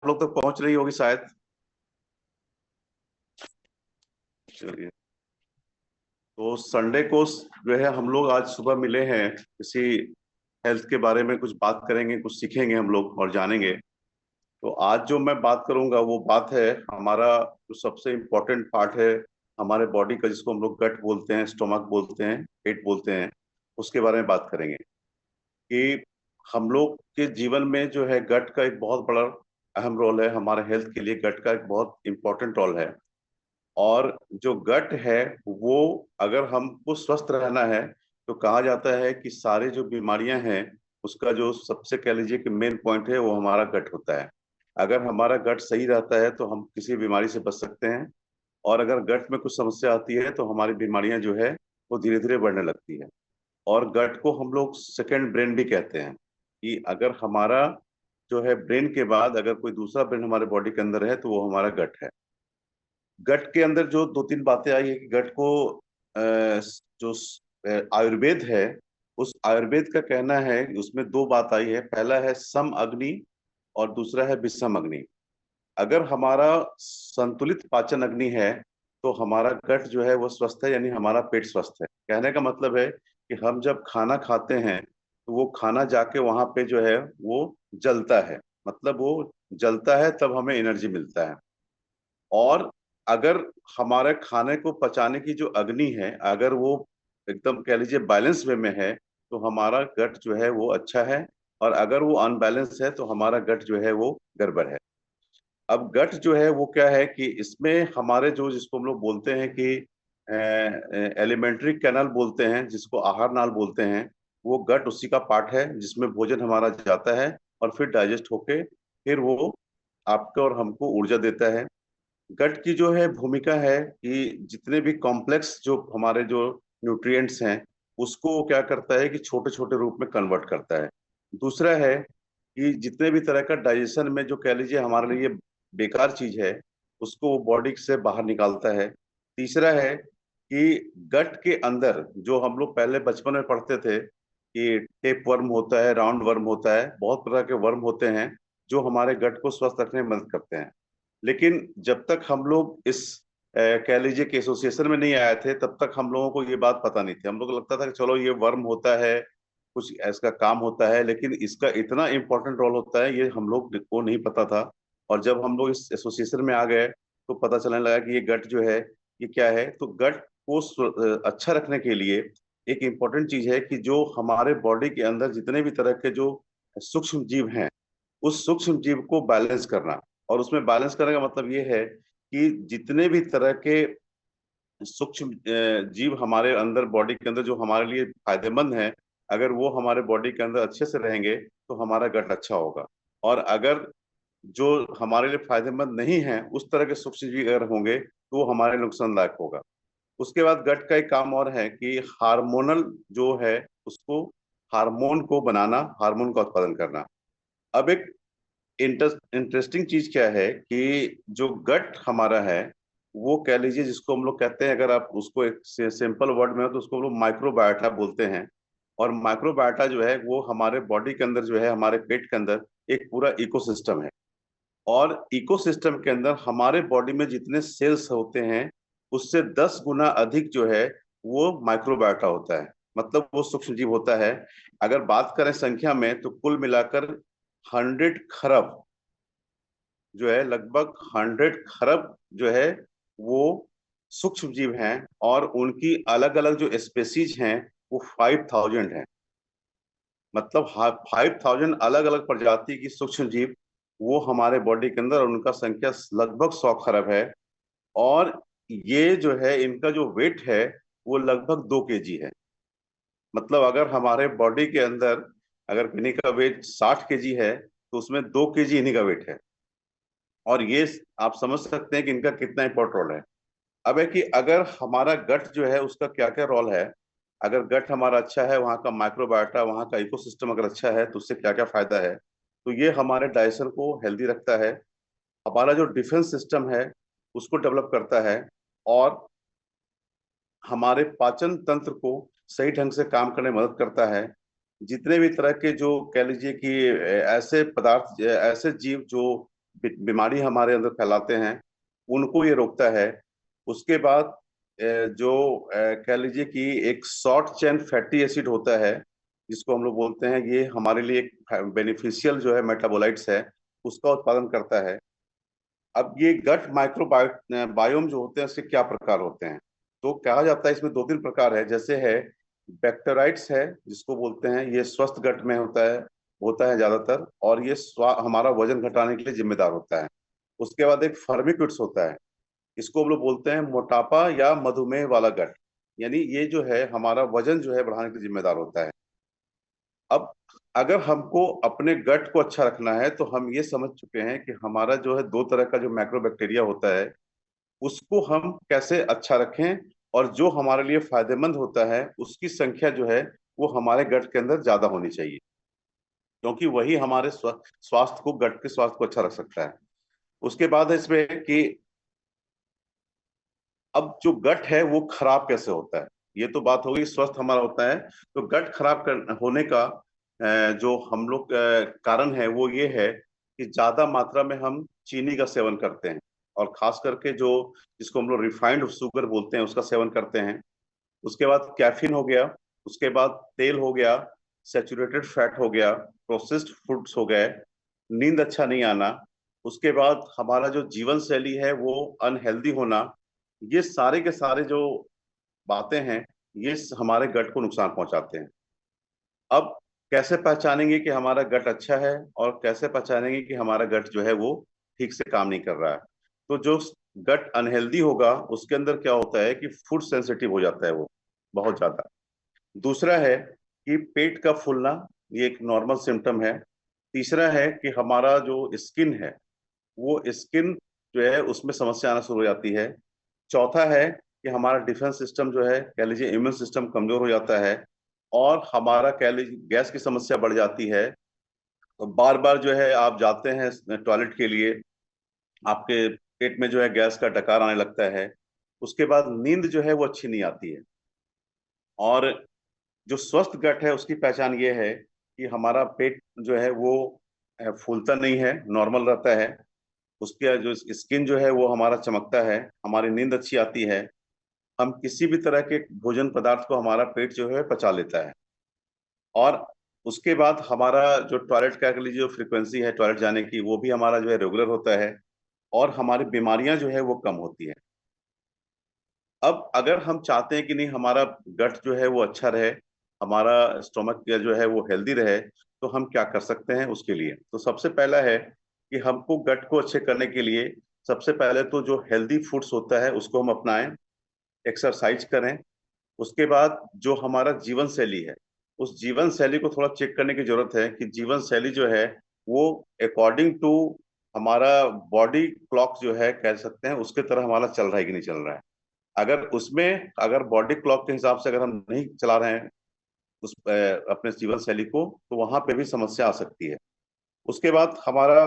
लोग तक पहुंच रही होगी शायद। चलिए, तो संडे को जो है हम लोग आज सुबह मिले हैं, किसी हेल्थ के बारे में कुछ बात करेंगे, कुछ सीखेंगे हम लोग और जानेंगे। तो आज जो मैं बात करूंगा वो बात है हमारा जो सबसे इम्पोर्टेंट पार्ट है हमारे बॉडी का, जिसको हम लोग गट बोलते हैं, स्टोमक बोलते हैं, पेट बोलते हैं। उसके बारे में बात करेंगे कि हम लोग के जीवन में जो है गट का एक बहुत बड़ा अहम रोल है। हमारे हेल्थ के लिए गट का एक बहुत इंपॉर्टेंट रोल है। और जो गट है वो, अगर हमको स्वस्थ रहना है तो कहा जाता है कि सारी जो बीमारियां हैं उसका जो सबसे कह लीजिए कि मेन पॉइंट है वो हमारा गट होता है। अगर हमारा गट सही रहता है तो हम किसी बीमारी से बच सकते हैं। और अगर गट में कुछ समस्या आती है तो हमारी बीमारियां जो है वो धीरे धीरे बढ़ने लगती है। और गट को हम लोग सेकंड ब्रेन भी कहते हैं कि अगर हमारा जो है ब्रेन के बाद अगर कोई दूसरा ब्रेन हमारे बॉडी के अंदर है तो वो हमारा गट है। गट के अंदर जो दो तीन बातें आई है कि गट को जो आयुर्वेद है, उस आयुर्वेद का कहना है कि उसमें दो बात आई है। पहला है सम अग्नि और दूसरा है विषम अग्नि। अगर हमारा संतुलित पाचन अग्नि है तो हमारा गट जो है वो स्वस्थ है, यानी हमारा पेट स्वस्थ है। कहने का मतलब है कि हम जब खाना खाते हैं तो वो खाना जाके वहां पे जो है वो जलता है, मतलब वो जलता है तब हमें एनर्जी मिलता है। और अगर हमारे खाने को पचाने की जो अग्नि है अगर वो एकदम कह लीजिए बैलेंस वे में है तो हमारा गट जो है वो अच्छा है। और अगर वो अनबैलेंस है तो हमारा गट जो है वो गड़बड़ है। अब गट जो है वो क्या है कि इसमें हमारे जो, जिसको हम लोग बोलते हैं कि एलिमेंट्री कैनल बोलते हैं, जिसको आहार नाल बोलते हैं, वो गट उसी का पार्ट है जिसमें भोजन हमारा जाता है और फिर डाइजेस्ट होके फिर वो आपको और हमको ऊर्जा देता है। गट की जो है भूमिका है कि जितने भी कॉम्प्लेक्स जो हमारे जो न्यूट्रिएंट्स हैं उसको वो क्या करता है कि छोटे छोटे रूप में कन्वर्ट करता है। दूसरा है कि जितने भी तरह का डाइजेशन में जो कह लीजिए हमारे लिए बेकार चीज है उसको वो बॉडी से बाहर निकालता है। तीसरा है कि गट के अंदर जो हम लोग पहले बचपन में पढ़ते थे कि टेप वर्म होता है, राउंड वर्म होता है, बहुत तरह के वर्म होते हैं जो हमारे गट को स्वस्थ रखने में मदद करते हैं। लेकिन जब तक हम लोग इस कह लीजिए कि एसोसिएशन में नहीं आए थे तब तक हम लोगों को ये बात पता नहीं थी। हम लोग को लगता था कि चलो ये वर्म होता है, कुछ इसका काम होता है, लेकिन इसका इतना इंपॉर्टेंट रोल होता है ये हम लोग को नहीं पता था। और जब हम लोग इस एसोसिएशन में आ गए तो पता चलने लगा कि ये गट जो है ये क्या है। तो गट को अच्छा रखने के लिए एक इम्पोर्टेंट चीज है कि जो हमारे बॉडी के अंदर जितने भी तरह के जो सूक्ष्म जीव हैं उस सूक्ष्म जीव को बैलेंस करना। और उसमें बैलेंस करने का मतलब ये है कि जितने भी तरह के सूक्ष्म जीव हमारे अंदर बॉडी के अंदर जो हमारे लिए फायदेमंद हैं, अगर वो हमारे बॉडी के अंदर अच्छे से रहेंगे तो हमारा गट अच्छा होगा। और अगर जो हमारे लिए फायदेमंद नहीं है उस तरह के सूक्ष्म जीव अगर होंगे तो वो हमारे लिए नुकसानदायक होगा। उसके बाद गट का एक काम और है कि हार्मोनल जो है उसको, हार्मोन को बनाना, हार्मोन का उत्पादन करना। अब एक इंटरेस्टिंग चीज क्या है कि जो गट हमारा है वो कह लीजिए जिसको हम लोग कहते हैं, अगर आप उसको एक सिंपल वर्ड में हो तो उसको हम लोग माइक्रोबायोटा बोलते हैं। और माइक्रोबायोटा जो है वो हमारे बॉडी के अंदर जो है, हमारे पेट के अंदर एक पूरा इकोसिस्टम है। और इकोसिस्टम के अंदर हमारे बॉडी में जितने सेल्स होते हैं उससे 10 गुना अधिक जो है वो माइक्रोबायोटा होता है, मतलब वो सूक्ष्म जीव होता है। अगर बात करें संख्या में तो कुल मिलाकर 100 खरब जो है, लगभग 100 खरब जो है वो सूक्ष्म जीव हैं। और उनकी अलग अलग जो स्पेसीज हैं वो 5000 हैं। मतलब 5000 अलग अलग प्रजाति की सूक्ष्म जीव वो हमारे बॉडी के अंदर, और उनका संख्या लगभग 100 खरब है। और ये जो है इनका जो वेट है वो लगभग 2 केजी है। मतलब अगर हमारे बॉडी के अंदर अगर किन्हीं का वेट 60 केजी है तो उसमें 2 केजी इन्हीं का वेट है। और ये आप समझ सकते हैं कि इनका कितना इंपॉर्टेंट रोल है। अब है कि अगर हमारा गट जो है उसका क्या क्या रोल है। अगर गट हमारा अच्छा है, वहाँ का माइक्रोबायोटा, वहाँ का इकोसिस्टम अगर अच्छा है तो उससे क्या क्या फायदा है। तो ये हमारे डाइजेशन को हेल्दी रखता है, हमारा जो डिफेंस सिस्टम है उसको डेवलप करता है, और हमारे पाचन तंत्र को सही ढंग से काम करने में मदद करता है। जितने भी तरह के जो कह लीजिए कि ऐसे पदार्थ, ऐसे जीव जो बीमारी हमारे अंदर फैलाते हैं, उनको ये रोकता है। उसके बाद जो कह लीजिए कि एक शॉर्ट चेन फैटी एसिड होता है, जिसको हम लोग बोलते हैं, ये हमारे लिए एक बेनिफिशियल जो है मेटाबोलाइट्स है, उसका उत्पादन करता है। अब ये गट माइक्रोबायोम जो होते हैं, इसके क्या प्रकार होते हैं? तो कहा जाता है इसमें दो तीन प्रकार है। जैसे है बैक्टीराइड्स है, जिसको बोलते हैं, ये स्वस्थ गट में होता है ज्यादातर, और ये हमारा वजन घटाने के लिए जिम्मेदार होता है। उसके बाद एक फर्मिकुट्स होता है, इसको हम लोग बोलते हैं मोटापा या मधुमेह वाला गट, यानी ये जो है हमारा वजन जो है बढ़ाने के लिए जिम्मेदार होता है। अब अगर हमको अपने गट को अच्छा रखना है, तो हम ये समझ चुके हैं कि हमारा जो है दो तरह का जो मैक्रोबैक्टीरिया होता है, उसको हम कैसे अच्छा रखें, और जो हमारे लिए फायदेमंद होता है उसकी संख्या जो है वो हमारे गट के अंदर ज्यादा होनी चाहिए, क्योंकि वही हमारे स्वास्थ्य को, गट के स्वास्थ्य को अच्छा रख सकता है। उसके बाद है इसमें कि अब जो गट है वो खराब कैसे होता है। ये तो बात होगी स्वस्थ हमारा होता है, तो गट खराब होने का जो हम लोग कारण है वो ये है कि ज्यादा मात्रा में हम चीनी का सेवन करते हैं, और खास करके जो जिसको हम लोग रिफाइंड शुगर बोलते हैं उसका सेवन करते हैं। उसके बाद कैफीन हो गया, उसके बाद तेल हो गया, सेचुरेटेड फैट हो गया, प्रोसेस्ड फूड्स हो गए, नींद अच्छा नहीं आना, उसके बाद हमारा जो जीवन शैली है वो अनहेल्दी होना, ये सारे के सारे जो बातें हैं, ये हमारे गट को नुकसान पहुंचाते हैं। अब कैसे पहचानेंगे कि हमारा गट अच्छा है, और कैसे पहचानेंगे कि हमारा गट जो है वो ठीक से काम नहीं कर रहा है? तो जो गट अनहेल्दी होगा उसके अंदर क्या होता है कि फूड सेंसिटिव हो जाता है वो, बहुत ज्यादा। दूसरा है कि पेट का फूलना, ये एक नॉर्मल सिम्टम है। तीसरा है कि हमारा जो स्किन है, वो स्किन जो है उसमें समस्या आना शुरू हो जाती है। चौथा है कि हमारा डिफेंस सिस्टम जो है, कह लीजिए इम्यून सिस्टम कमजोर हो जाता है, और हमारा कह लीजिए गैस की समस्या बढ़ जाती है। तो बार बार जो है आप जाते हैं टॉयलेट के लिए, आपके पेट में जो है गैस का डकार आने लगता है। उसके बाद नींद जो है वो अच्छी नहीं आती है। और जो स्वस्थ गट है उसकी पहचान ये है कि हमारा पेट जो है वो फूलता नहीं है, नॉर्मल रहता है। उसके जो स्किन जो है वो हमारा चमकता है, हमारी नींद अच्छी आती है, हम किसी भी तरह के भोजन पदार्थ को हमारा पेट जो है पचा लेता है। और उसके बाद हमारा जो टॉयलेट का कह लीजिए जो फ्रीक्वेंसी है टॉयलेट जाने की, वो भी हमारा जो है रेगुलर होता है, और हमारी बीमारियां जो है वो कम होती है। अब अगर हम चाहते हैं कि नहीं हमारा गट जो है वो अच्छा रहे, हमारा स्टोमक जो है वो हेल्दी रहे, तो हम क्या कर सकते हैं उसके लिए? तो सबसे पहला है कि हमको गट को अच्छे करने के लिए सबसे पहले तो जो हेल्दी फूड्स होता है उसको हम अपनाएं, एक्सरसाइज करें। उसके बाद जो हमारा जीवन शैली है, उस जीवन शैली को थोड़ा चेक करने की जरूरत है कि जीवन शैली जो है वो अकॉर्डिंग टू हमारा बॉडी क्लॉक जो है, कह सकते हैं, उसके तरह हमारा चल रहा है कि नहीं चल रहा है। अगर उसमें, अगर बॉडी क्लॉक के हिसाब से अगर हम नहीं चला रहे हैं अपने जीवन शैली को, तो वहां पे भी समस्या आ सकती है। उसके बाद हमारा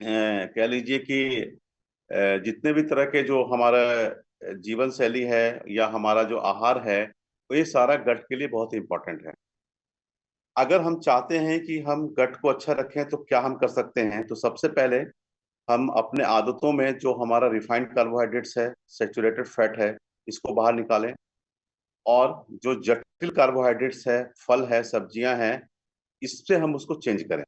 कह लीजिए कि जितने भी तरह के जो हमारा जीवन शैली है या हमारा जो आहार है, तो ये सारा गट के लिए बहुत ही इंपॉर्टेंट है। अगर हम चाहते हैं कि हम गट को अच्छा रखें तो क्या हम कर सकते हैं? तो सबसे पहले हम अपने आदतों में जो हमारा रिफाइंड कार्बोहाइड्रेट्स है, सेचुरेटेड फैट है, इसको बाहर निकालें, और जो जटिल कार्बोहाइड्रेट्स है, फल है, सब्जियां हैं, इससे हम उसको चेंज करें।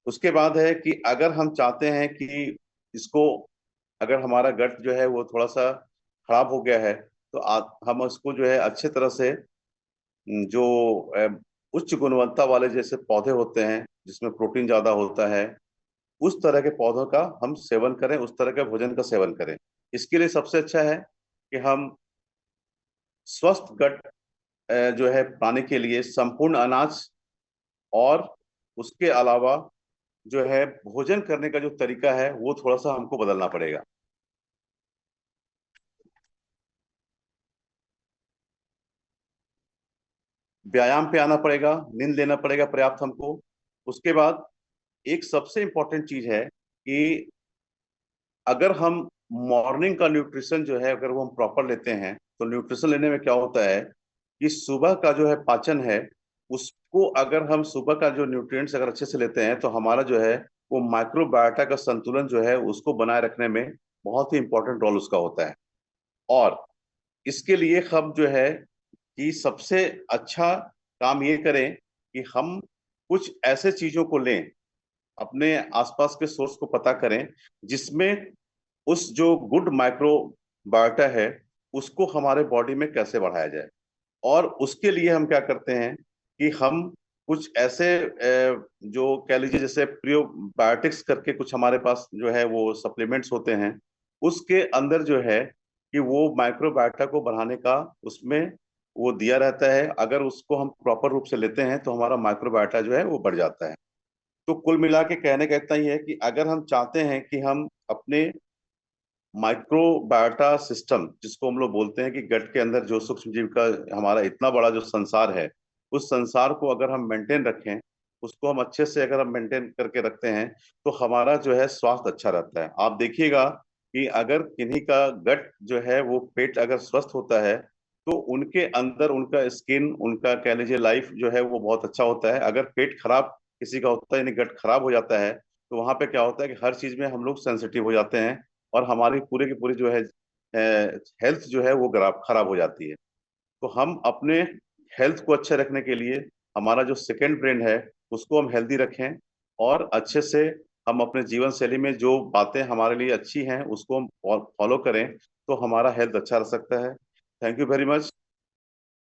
उसके बाद है कि अगर हम चाहते हैं कि इसको, अगर हमारा गट जो है वो थोड़ा सा खराब हो गया है, तो हम उसको जो है अच्छे तरह से जो उच्च गुणवत्ता वाले जैसे पौधे होते हैं जिसमें प्रोटीन ज्यादा होता है, उस तरह के पौधों का हम सेवन करें, उस तरह के भोजन का सेवन करें। इसके लिए सबसे अच्छा है कि हम स्वस्थ गट जो है पाने के लिए संपूर्ण अनाज, और उसके अलावा जो है भोजन करने का जो तरीका है वो थोड़ा सा हमको बदलना पड़ेगा। व्यायाम पे आना पड़ेगा, नींद लेना पड़ेगा पर्याप्त हमको। उसके बाद एक सबसे इम्पोर्टेंट चीज है कि अगर हम मॉर्निंग का न्यूट्रिशन जो है अगर वो हम प्रॉपर लेते हैं, तो न्यूट्रिशन लेने में क्या होता है कि सुबह का जो है पाचन है, उसको अगर हम सुबह का जो न्यूट्रिएंट्स अगर अच्छे से लेते हैं, तो हमारा जो है वो माइक्रोबायोटा का संतुलन जो है उसको बनाए रखने में बहुत ही इंपॉर्टेंट रोल उसका होता है। और इसके लिए हम जो है कि सबसे अच्छा काम ये करें कि हम कुछ ऐसे चीजों को लें, अपने आसपास के सोर्स को पता करें जिसमें उस जो गुड माइक्रोबायोटा है उसको हमारे बॉडी में कैसे बढ़ाया जाए। और उसके लिए हम क्या करते हैं कि हम कुछ ऐसे जो कह लीजिए जैसे प्रियोबायोटिक्स करके कुछ हमारे पास जो है वो सप्लीमेंट्स होते हैं, उसके अंदर जो है कि वो माइक्रोबायोटा को बढ़ाने का उसमें वो दिया रहता है। अगर उसको हम प्रॉपर रूप से लेते हैं तो हमारा माइक्रोबायोटा जो है वो बढ़ जाता है। तो कुल मिला के कहने का इतना ही है कि अगर हम चाहते हैं कि हम अपने माइक्रोबायोटा सिस्टम, जिसको हम लोग बोलते हैं कि गट के अंदर जो सूक्ष्म जीव का हमारा इतना बड़ा जो संसार है, उस संसार को अगर हम मेंटेन रखें, उसको हम अच्छे से अगर हम मेंटेन करके रखते हैं तो हमारा जो है स्वास्थ्य अच्छा रहता है। आप देखिएगा कि अगर किन्हीं का गट जो है वो पेट अगर स्वस्थ होता है तो उनके अंदर उनका स्किन, उनका कह लीजिए लाइफ जो है वो बहुत अच्छा होता है। अगर पेट खराब किसी का होता है यानी गट खराब हो जाता है तो वहां पे क्या होता है कि हर चीज में हम लोग सेंसिटिव हो जाते हैं और हमारी पूरी की पूरी जो है हेल्थ जो है वो खराब खराब हो जाती है। तो हम अपने हेल्थ को अच्छे रखने के लिए हमारा जो सेकंड ब्रेन है उसको हम हेल्दी रखें और अच्छे से हम अपने जीवन शैली में जो बातें हमारे लिए अच्छी हैं उसको हम फॉलो करें तो हमारा हेल्थ अच्छा रह सकता है। Thank you very much.